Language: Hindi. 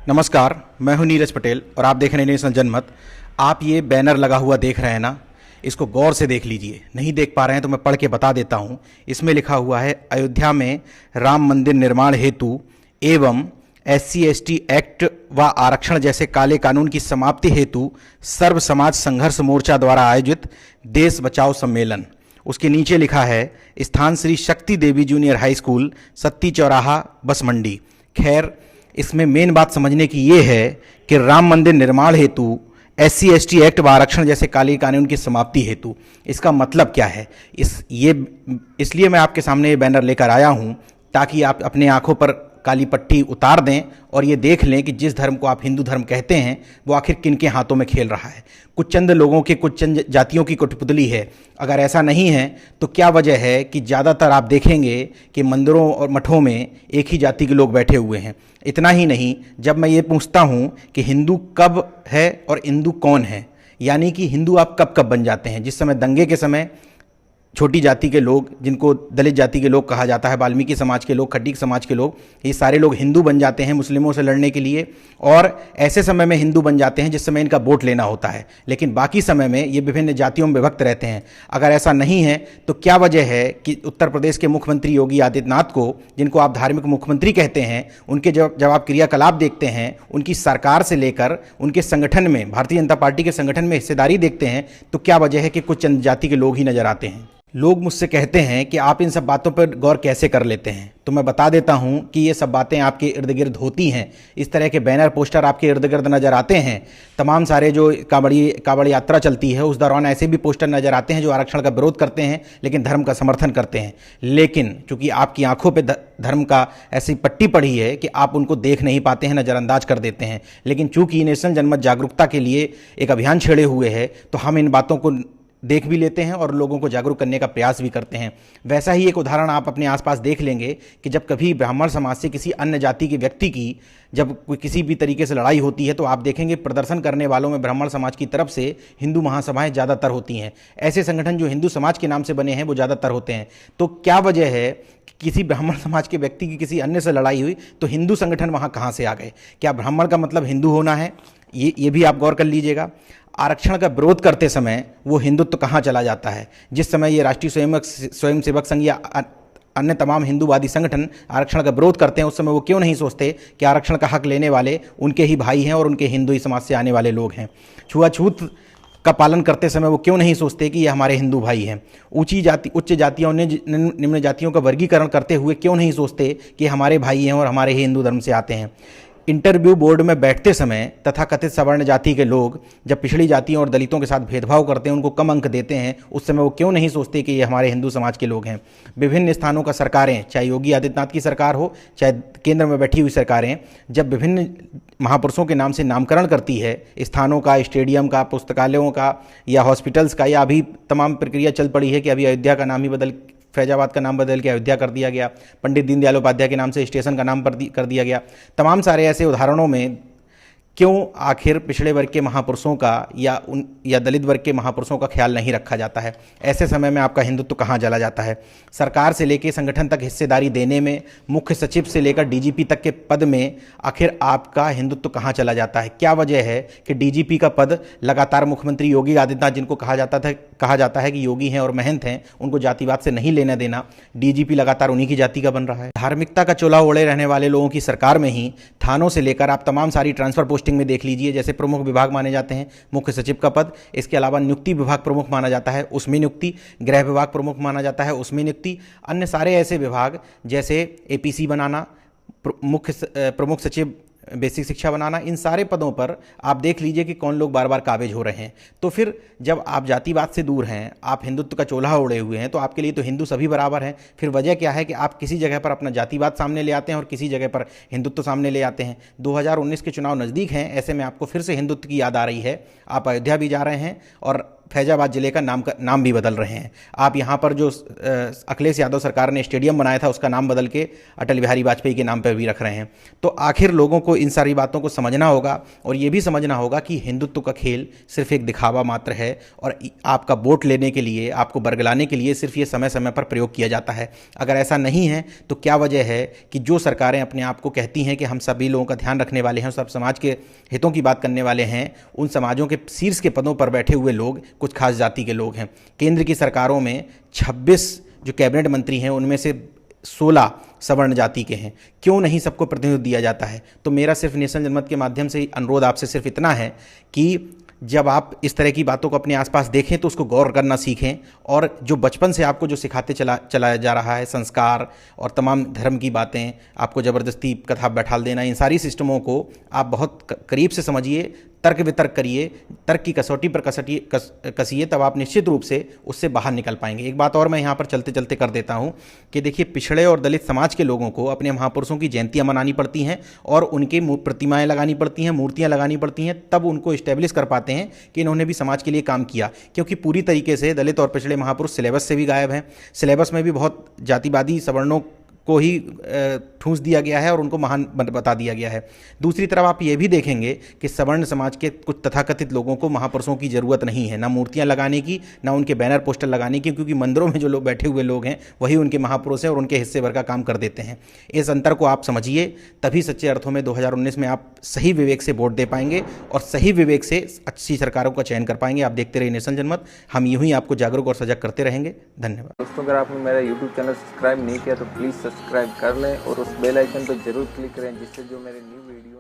नमस्कार, मैं हूं नीरज पटेल और आप देख रहे हैं नेशनल जनमत। आप ये बैनर लगा हुआ देख रहे हैं ना, इसको गौर से देख लीजिए। नहीं देख पा रहे हैं तो मैं पढ़ के बता देता हूं। इसमें लिखा हुआ है, अयोध्या में राम मंदिर निर्माण हेतु एवं SC/ST एक्ट व आरक्षण जैसे काले कानून की समाप्ति हेतु सर्व समाज संघर्ष मोर्चा द्वारा आयोजित देश बचाओ सम्मेलन। उसके नीचे लिखा है, स्थान श्री शक्ति देवी जूनियर हाई स्कूल, सत्ती चौराहा, बस मंडी। खैर, इसमें मेन बात समझने की ये है कि राम मंदिर निर्माण हेतु SC/ST एक्ट व आरक्षण जैसे काले कानून की समाप्ति हेतु, इसका मतलब क्या है। इसलिए मैं आपके सामने ये बैनर लेकर आया हूँ ताकि आप अपने आंखों पर काली पट्टी उतार दें और ये देख लें कि जिस धर्म को आप हिंदू धर्म कहते हैं वो आखिर किन के हाथों में खेल रहा है। कुछ चंद लोगों के, कुछ चंद जातियों की कठपुतली है। अगर ऐसा नहीं है तो क्या वजह है कि ज़्यादातर आप देखेंगे कि मंदिरों और मठों में एक ही जाति के लोग बैठे हुए हैं। इतना ही नहीं, जब मैं ये पूछता हूँ कि हिंदू कब है और हिंदू कौन है, यानी कि हिंदू आप कब कब बन जाते हैं। जिस समय दंगे के समय छोटी जाति के लोग, जिनको दलित जाति के लोग कहा जाता है, वाल्मीकि समाज के लोग, खड्डिक समाज के लोग, ये सारे लोग हिंदू बन जाते हैं मुस्लिमों से लड़ने के लिए, और ऐसे समय में हिंदू बन जाते हैं जिस समय इनका वोट लेना होता है। लेकिन बाकी समय में ये विभिन्न जातियों में विभक्त रहते हैं। अगर ऐसा नहीं है तो क्या वजह है कि उत्तर प्रदेश के मुख्यमंत्री योगी आदित्यनाथ को, जिनको आप धार्मिक मुख्यमंत्री कहते हैं, उनके जब आप क्रियाकलाप देखते हैं, उनकी सरकार से लेकर उनके संगठन में, भारतीय जनता पार्टी के संगठन में हिस्सेदारी देखते हैं, तो क्या वजह है कि कुछ चंद जाति के लोग ही नजर आते हैं। लोग मुझसे कहते हैं कि आप इन सब बातों पर गौर कैसे कर लेते हैं, तो मैं बता देता हूं कि ये सब बातें आपके इर्द गिर्द होती हैं। इस तरह के बैनर पोस्टर आपके इर्द गिर्द नज़र आते हैं। तमाम सारे जो कावड़ यात्रा चलती है उस दौरान ऐसे भी पोस्टर नज़र आते हैं जो आरक्षण का विरोध करते हैं लेकिन धर्म का समर्थन करते हैं। लेकिन चूंकि आपकी आंखों पर धर्म का ऐसी पट्टी पड़ी है कि आप उनको देख नहीं पाते हैं, नज़रअंदाज कर देते हैं। लेकिन चूंकि नेशनल जनमत जागरूकता के लिए एक अभियान छेड़े हुए है तो हम इन बातों को देख भी लेते हैं और लोगों को जागरूक करने का प्रयास भी करते हैं। वैसा ही एक उदाहरण आप अपने आसपास देख लेंगे कि जब कभी ब्राह्मण समाज से किसी अन्य जाति के व्यक्ति की जब कोई किसी भी तरीके से लड़ाई होती है तो आप देखेंगे प्रदर्शन करने वालों में ब्राह्मण समाज की तरफ से हिंदू महासभाएं ज़्यादातर होती हैं। ऐसे संगठन जो हिंदू समाज के नाम से बने हैं वो ज़्यादातर होते हैं। तो क्या वजह है कि किसी ब्राह्मण समाज के व्यक्ति की किसी अन्य से लड़ाई हुई तो हिंदू संगठन वहाँ कहाँ से आ गए। क्या ब्राह्मण का मतलब हिंदू होना है? ये भी आप गौर कर लीजिएगा। आरक्षण का विरोध करते समय वो हिंदुत्व कहाँ चला जाता है। जिस समय ये राष्ट्रीय स्वयंसेवक संघ या अन्य तमाम हिंदूवादी संगठन आरक्षण का विरोध करते हैं, उस समय वो क्यों नहीं सोचते कि आरक्षण का हक लेने वाले उनके ही भाई हैं और उनके हिंदू ही समाज से आने वाले लोग हैं। छुआछूत का पालन करते समय वो क्यों नहीं सोचते कि ये हमारे हिंदू भाई हैं। उच्च जातियों ने निम्न जातियों का वर्गीकरण करते हुए क्यों नहीं सोचते कि हमारे भाई हैं और हमारे ही हिंदू धर्म से आते हैं। इंटरव्यू बोर्ड में बैठते समय तथा कथित सवर्ण जाति के लोग जब पिछड़ी जातियों और दलितों के साथ भेदभाव करते हैं, उनको कम अंक देते हैं, उस समय वो क्यों नहीं सोचते कि ये हमारे हिंदू समाज के लोग हैं। विभिन्न स्थानों का सरकारें, चाहे योगी आदित्यनाथ की सरकार हो चाहे केंद्र में बैठी हुई सरकारें, जब विभिन्न महापुरुषों के नाम से नामकरण करती है, स्थानों का, स्टेडियम का, पुस्तकालयों का या हॉस्पिटल्स का, या अभी तमाम प्रक्रिया चल पड़ी है कि अभी अयोध्या का नाम ही फैजाबाद का नाम बदल के अयोध्या कर दिया गया, पंडित दीनदयाल उपाध्याय के नाम से स्टेशन का नाम कर दिया गया। तमाम सारे ऐसे उदाहरणों में क्यों आखिर पिछड़े वर्ग के महापुरुषों का या दलित वर्ग के महापुरुषों का ख्याल नहीं रखा जाता है। ऐसे समय में आपका हिंदुत्व कहाँ चला जाता है। सरकार से लेकर संगठन तक हिस्सेदारी देने में, मुख्य सचिव से लेकर DGP तक के पद में आखिर आपका हिंदुत्व कहाँ चला जाता है। क्या वजह है कि DGP का पद लगातार मुख्यमंत्री योगी आदित्यनाथ, जिनको कहा जाता है कि योगी हैं और महंत हैं, उनको जातिवाद से नहीं लेना देना, DGP लगातार उन्हीं की जाति का बन रहा है। धार्मिकता का चोला ओढ़े रहने वाले लोगों की सरकार में ही थानों से लेकर आप तमाम सारी ट्रांसफर पोस्टिंग में देख लीजिए। जैसे प्रमुख विभाग माने जाते हैं मुख्य सचिव का पद, इसके अलावा नियुक्ति विभाग प्रमुख माना जाता है, उसमें नियुक्ति, गृह विभाग प्रमुख माना जाता है, उसमें नियुक्ति, अन्य सारे ऐसे विभाग जैसे APC बनाना, प्रमुख सचिव बेसिक शिक्षा बनाना, इन सारे पदों पर आप देख लीजिए कि कौन लोग बार बार काबिज हो रहे हैं। तो फिर जब आप जातिवाद से दूर हैं, आप हिंदुत्व का चोला ओढ़े हुए हैं, तो आपके लिए तो हिंदू सभी बराबर हैं। फिर वजह क्या है कि आप किसी जगह पर अपना जातिवाद सामने ले आते हैं और किसी जगह पर हिंदुत्व सामने ले आते हैं। 2019 के चुनाव नज़दीक हैं, ऐसे में आपको फिर से हिंदुत्व की याद आ रही है। आप अयोध्या भी जा रहे हैं और फैजाबाद जिले का नाम भी बदल रहे हैं। आप यहाँ पर जो अखिलेश यादव सरकार ने स्टेडियम बनाया था उसका नाम बदल के अटल बिहारी वाजपेयी के नाम पर भी रख रहे हैं। तो आखिर लोगों को इन सारी बातों को समझना होगा और ये भी समझना होगा कि हिंदुत्व का खेल सिर्फ एक दिखावा मात्र है और आपका वोट लेने के लिए, आपको बरगलाने के लिए सिर्फ ये समय समय पर प्रयोग किया जाता है। अगर ऐसा नहीं है तो क्या वजह है कि जो सरकारें अपने आप को कहती हैं कि हम सभी लोगों का ध्यान रखने वाले हैं, सब समाज के हितों की बात करने वाले हैं, उन समाजों के शीर्ष के पदों पर बैठे हुए लोग कुछ खास जाति के लोग हैं। केंद्र की सरकारों में 26 जो कैबिनेट मंत्री हैं उनमें से 16 सवर्ण जाति के हैं। क्यों नहीं सबको प्रतिनिधित्व दिया जाता है? तो मेरा सिर्फ नेशनल जनमत के माध्यम से अनुरोध आपसे सिर्फ इतना है कि जब आप इस तरह की बातों को अपने आसपास देखें तो उसको गौर करना सीखें और जो बचपन से आपको जो सिखाते चलाया जा रहा है, संस्कार और तमाम धर्म की बातें, आपको ज़बरदस्ती कथा बैठाल देना, इन सारी सिस्टमों को आप बहुत करीब से समझिए, तर्क वितर्क करिए, तर्क की कसौटी पर कसिए, तब आप निश्चित रूप से उससे बाहर निकल पाएंगे। एक बात और मैं यहाँ पर चलते चलते कर देता हूँ कि देखिए, पिछड़े और दलित समाज के लोगों को अपने महापुरुषों की जयंतियाँ मनानी पड़ती हैं और उनकी प्रतिमाएँ लगानी पड़ती हैं, मूर्तियाँ लगानी पड़ती हैं, तब उनको इस्टेब्लिश कर पाते हैं कि इन्होंने भी समाज के लिए काम किया। क्योंकि पूरी तरीके से दलित और पिछड़े महापुरुष सिलेबस से भी गायब हैं। सिलेबस में भी बहुत जातिवादी सवर्णों को ही ठूंस दिया गया है और उनको महान बता दिया गया है। दूसरी तरफ आप ये भी देखेंगे कि सवर्ण समाज के कुछ तथाकथित लोगों को महापुरुषों की ज़रूरत नहीं है, ना मूर्तियां लगाने की, ना उनके बैनर पोस्टर लगाने की, क्योंकि मंदिरों में जो लोग बैठे हुए लोग हैं वही उनके महापुरुष हैं और उनके हिस्से भर का काम कर देते हैं। इस अंतर को आप समझिए, तभी सच्चे अर्थों में 2019 में आप सही विवेक से वोट दे पाएंगे और सही विवेक से अच्छी सरकारों का चयन कर पाएंगे। आप देखते रहिए नेशनल जनमत, हम यूं ही आपको जागरूक और सजग करते रहेंगे। धन्यवाद दोस्तों, अगर आपने मेरा यूट्यूब चैनल सब्सक्राइब नहीं किया तो प्लीज़ सब्सक्राइब कर लें और उस बेल आइकन पर जरूर क्लिक करें, जिससे जो मेरे न्यू वीडियो